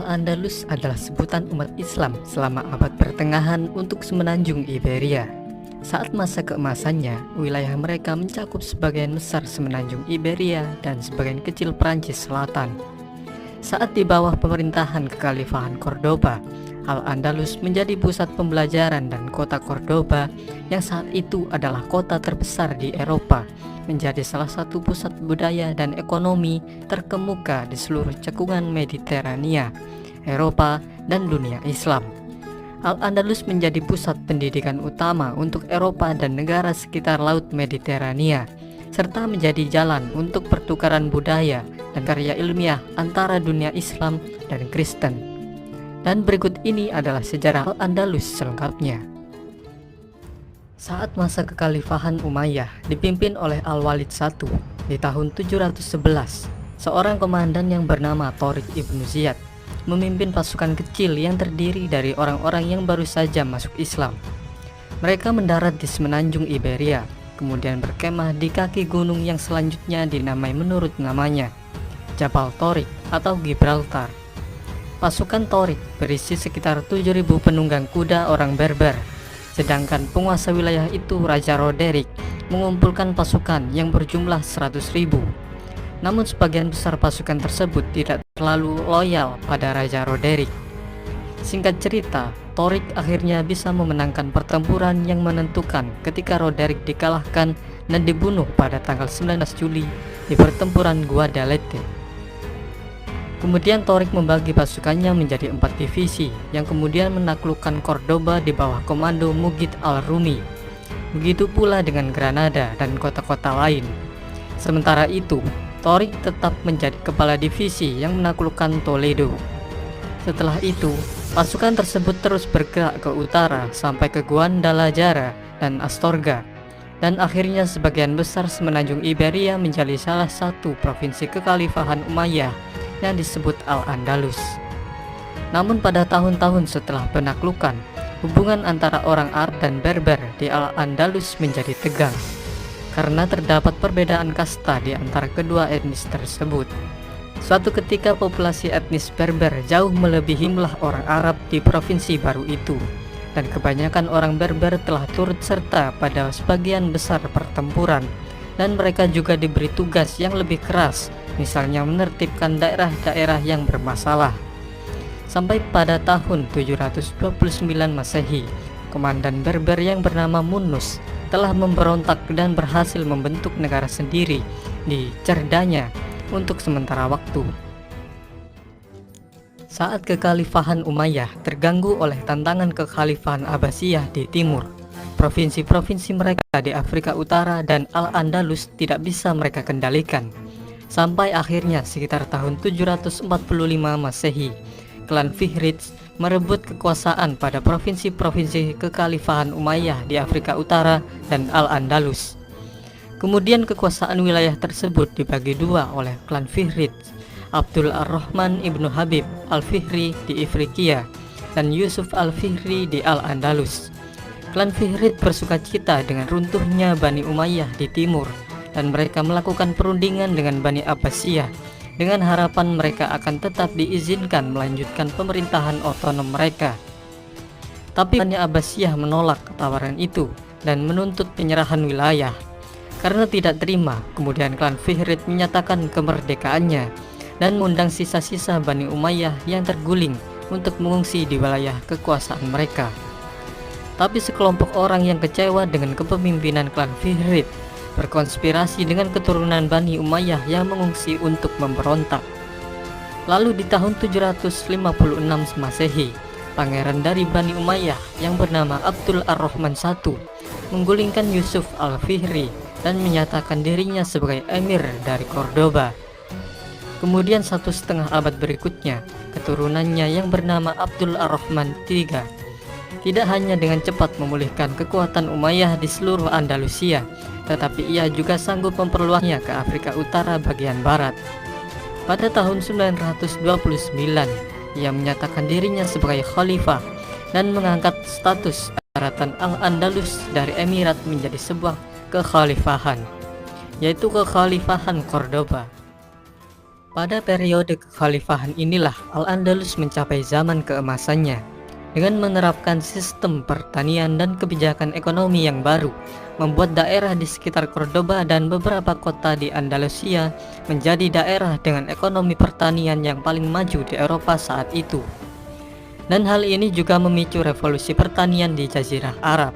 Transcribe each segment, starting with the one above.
Al-Andalus adalah sebutan umat Islam selama abad pertengahan untuk semenanjung Iberia. Saat masa keemasannya, wilayah mereka mencakup sebagian besar semenanjung Iberia dan sebagian kecil Prancis Selatan. Saat di bawah pemerintahan Kekhalifahan Cordoba, Al-Andalus menjadi pusat pembelajaran, dan kota Cordoba yang saat itu adalah kota terbesar di Eropa menjadi salah satu pusat budaya dan ekonomi terkemuka di seluruh cekungan Mediterania, Eropa, dan dunia Islam. Al-Andalus menjadi pusat pendidikan utama untuk Eropa dan negara sekitar Laut Mediterania, serta menjadi jalan untuk pertukaran budaya dan karya ilmiah antara dunia Islam dan Kristen. Dan berikut ini adalah sejarah Al-Andalus selengkapnya. Saat masa kekhalifahan Umayyah dipimpin oleh Al-Walid I di tahun 711, seorang komandan yang bernama Tariq ibn Ziyad memimpin pasukan kecil yang terdiri dari orang-orang yang baru saja masuk Islam. Mereka mendarat di semenanjung Iberia, kemudian berkemah di kaki gunung yang selanjutnya dinamai menurut namanya, Jabal Tariq atau Gibraltar. Pasukan Tariq berisi sekitar 7.000 penunggang kuda orang Berber, sedangkan penguasa wilayah itu, Raja Roderick, mengumpulkan pasukan yang berjumlah 100.000. Namun sebagian besar pasukan tersebut tidak terlalu loyal pada Raja Roderick. Singkat cerita, Tariq akhirnya bisa memenangkan pertempuran yang menentukan ketika Roderick dikalahkan dan dibunuh pada tanggal 19 Juli di pertempuran Guadalete. Kemudian Tariq membagi pasukannya menjadi 4 divisi yang kemudian menaklukkan Cordoba di bawah komando Mughith al-Rumi. Begitu pula dengan Granada dan kota-kota lain. Sementara itu, Tariq tetap menjadi kepala divisi yang menaklukkan Toledo. Setelah itu, pasukan tersebut terus bergerak ke utara sampai ke Guadalajara dan Astorga, dan akhirnya sebagian besar semenanjung Iberia menjadi salah satu provinsi kekhalifahan Umayyah yang disebut Al-Andalus. Namun pada tahun-tahun setelah penaklukan, hubungan antara orang Arab dan Berber di Al-Andalus menjadi tegang karena terdapat perbedaan kasta di antara kedua etnis tersebut. Suatu ketika populasi etnis Berber jauh melebihi jumlah orang Arab di provinsi baru itu, dan kebanyakan orang Berber telah turut serta pada sebagian besar pertempuran, dan mereka juga diberi tugas yang lebih keras, misalnya menertibkan daerah-daerah yang bermasalah. Sampai pada tahun 729 Masehi, komandan Berber yang bernama Munus telah memberontak dan berhasil membentuk negara sendiri di Cerdanya untuk sementara waktu. Saat kekhalifahan Umayyah terganggu oleh tantangan kekhalifahan Abbasiyah di timur, provinsi-provinsi mereka di Afrika Utara dan Al-Andalus tidak bisa mereka kendalikan. Sampai akhirnya sekitar tahun 745 Masehi, klan Fihrid merebut kekuasaan pada provinsi-provinsi kekhalifahan Umayyah di Afrika Utara dan Al-Andalus. Kemudian kekuasaan wilayah tersebut dibagi dua oleh klan Fihrid, Abdul ar-Rahman ibnu Habib al-Fihri di Ifriqiya dan Yusuf al-Fihri di Al-Andalus. Klan Fihrid bersukacita dengan runtuhnya Bani Umayyah di timur, dan mereka melakukan perundingan dengan Bani Abbasiyah dengan harapan mereka akan tetap diizinkan melanjutkan pemerintahan otonom mereka. Tapi Bani Abbasiyah menolak tawaran itu dan menuntut penyerahan wilayah. Karena tidak terima, kemudian klan Fihrid menyatakan kemerdekaannya dan mengundang sisa-sisa Bani Umayyah yang terguling untuk mengungsi di wilayah kekuasaan mereka. Tapi sekelompok orang yang kecewa dengan kepemimpinan klan Fihrid berkonspirasi dengan keturunan Bani Umayyah yang mengungsi untuk memberontak. Lalu di tahun 756 Masehi, pangeran dari Bani Umayyah yang bernama Abdul ar-Rahman I menggulingkan Yusuf al-Fihri dan menyatakan dirinya sebagai emir dari Cordoba. Kemudian 1,5 abad berikutnya, keturunannya yang bernama Abdul ar-Rahman III tidak hanya dengan cepat memulihkan kekuatan Umayyah di seluruh Andalusia, tetapi ia juga sanggup memperluasnya ke Afrika Utara bagian barat. Pada tahun 929, ia menyatakan dirinya sebagai khalifah dan mengangkat status daratan Al-Andalus dari emirat menjadi sebuah kekhalifahan, yaitu kekhalifahan Cordoba. Pada periode kekhalifahan inilah Al-Andalus mencapai zaman keemasannya dengan menerapkan sistem pertanian dan kebijakan ekonomi yang baru, membuat daerah di sekitar Cordoba dan beberapa kota di Andalusia menjadi daerah dengan ekonomi pertanian yang paling maju di Eropa saat itu. Dan hal ini juga memicu revolusi pertanian di Jazirah Arab.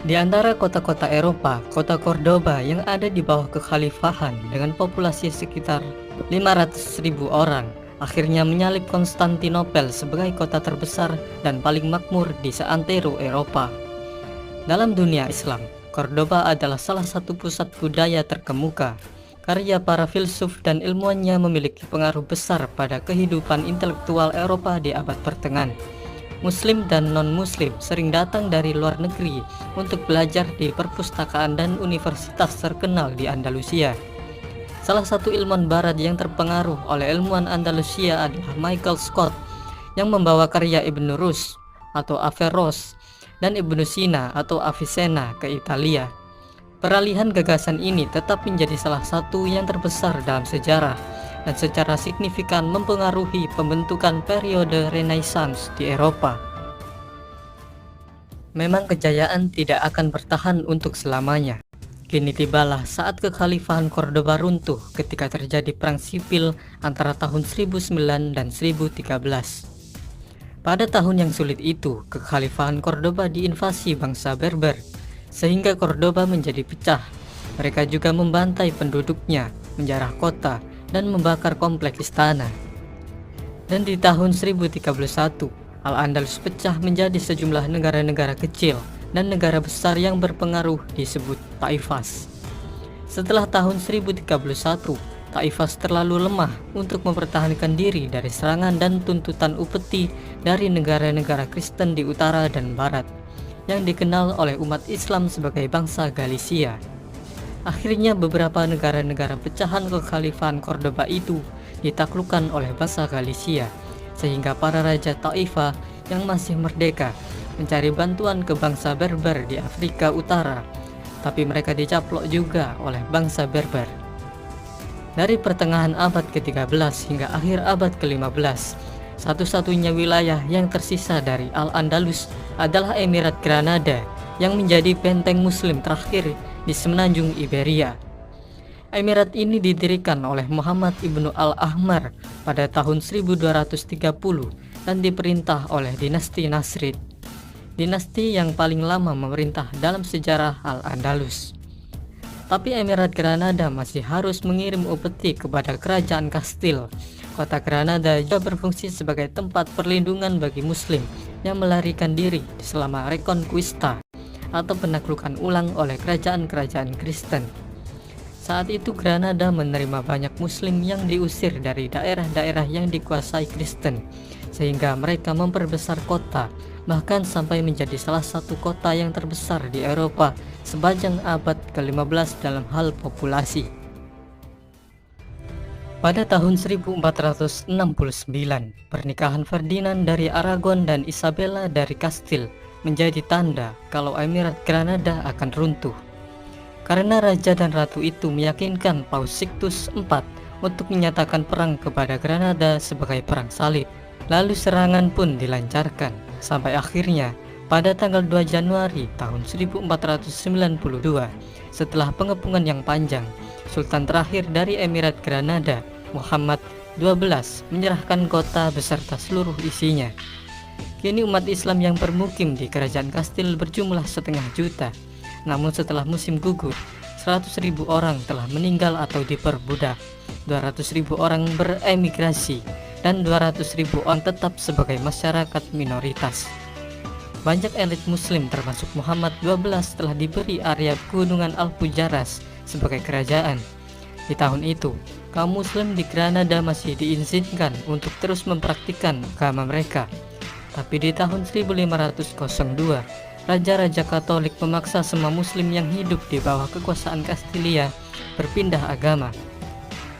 Di antara kota-kota Eropa, kota Cordoba yang ada di bawah kekhalifahan dengan populasi sekitar 500.000 orang akhirnya menyalip Konstantinopel sebagai kota terbesar dan paling makmur di seantero Eropa. Dalam dunia Islam, Cordoba adalah salah satu pusat budaya terkemuka. Karya para filsuf dan ilmuwannya memiliki pengaruh besar pada kehidupan intelektual Eropa di abad pertengahan. Muslim dan non-muslim sering datang dari luar negeri untuk belajar di perpustakaan dan universitas terkenal di Andalusia. Salah satu ilmuwan barat yang terpengaruh oleh ilmuwan Andalusia adalah Michael Scott yang membawa karya Ibn Rushd atau Averroes dan Ibn Sina atau Avicenna ke Italia. Peralihan gagasan ini tetap menjadi salah satu yang terbesar dalam sejarah dan secara signifikan mempengaruhi pembentukan periode Renaissance di Eropa. Memang kejayaan tidak akan bertahan untuk selamanya. Kini tibalah saat kekhalifahan Cordoba runtuh ketika terjadi perang sipil antara tahun 1009 dan 1013. Pada tahun yang sulit itu, kekhalifahan Cordoba diinvasi bangsa Berber, sehingga Cordoba menjadi pecah. Mereka juga membantai penduduknya, menjarah kota, dan membakar kompleks istana. Dan di tahun 1031, Al-Andalus pecah menjadi sejumlah negara-negara kecil dan negara besar yang berpengaruh disebut Taifas. Setelah tahun 1031, Taifas terlalu lemah untuk mempertahankan diri dari serangan dan tuntutan upeti dari negara-negara Kristen di utara dan barat, yang dikenal oleh umat Islam sebagai bangsa Galicia. Akhirnya beberapa negara-negara pecahan kekhalifahan Cordoba itu ditaklukkan oleh bangsa Galicia, sehingga para raja Taifah yang masih merdeka mencari bantuan ke bangsa Berber di Afrika Utara, tapi mereka dicaplok juga oleh bangsa Berber. Dari pertengahan abad ke-13 hingga akhir abad ke-15, satu-satunya wilayah yang tersisa dari Al-Andalus adalah Emirat Granada yang menjadi benteng muslim terakhir di semenanjung Iberia. Emirat ini didirikan oleh Muhammad ibnu Al-Ahmar pada tahun 1230 dan diperintah oleh dinasti Nasrid, dinasti yang paling lama memerintah dalam sejarah Al-Andalus. Tapi Emirat Granada masih harus mengirim upeti kepada kerajaan Kastil. Kota Granada juga berfungsi sebagai tempat perlindungan bagi muslim yang melarikan diri selama Reconquista atau penaklukan ulang oleh kerajaan-kerajaan Kristen. Saat itu Granada menerima banyak muslim yang diusir dari daerah-daerah yang dikuasai Kristen, sehingga mereka memperbesar kota, bahkan sampai menjadi salah satu kota yang terbesar di Eropa sepanjang abad ke-15 dalam hal populasi. Pada tahun 1469, pernikahan Ferdinand dari Aragon dan Isabella dari Kastil menjadi tanda kalau Emirat Granada akan runtuh. Karena raja dan ratu itu meyakinkan Paus Sixtus IV untuk menyatakan perang kepada Granada sebagai perang salib. Lalu serangan pun dilancarkan sampai akhirnya pada tanggal 2 Januari tahun 1492, setelah pengepungan yang panjang, Sultan terakhir dari Emirat Granada, Muhammad XII, menyerahkan kota beserta seluruh isinya. Kini umat Islam yang bermukim di kerajaan Kastil berjumlah 500.000. Namun setelah musim gugur, 100.000 orang telah meninggal atau diperbudak, 200.000 orang beremigrasi, dan 200.000 orang tetap sebagai masyarakat minoritas. Banyak elit muslim termasuk Muhammad XII telah diberi area Gunungan Alpujarras sebagai kerajaan. Di tahun itu, kaum muslim di Granada masih diizinkan untuk terus mempraktikkan agama mereka. Tapi di tahun 1502, raja-raja Katolik memaksa semua muslim yang hidup di bawah kekuasaan Kastilia berpindah agama.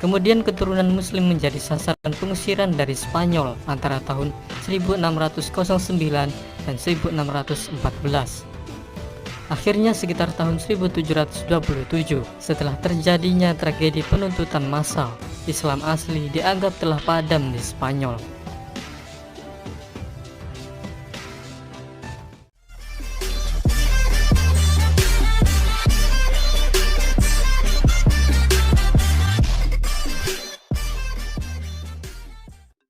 Kemudian keturunan muslim menjadi sasaran pengusiran dari Spanyol antara tahun 1609 dan 1614. Akhirnya sekitar tahun 1727, setelah terjadinya tragedi penuntutan massal, Islam asli dianggap telah padam di Spanyol.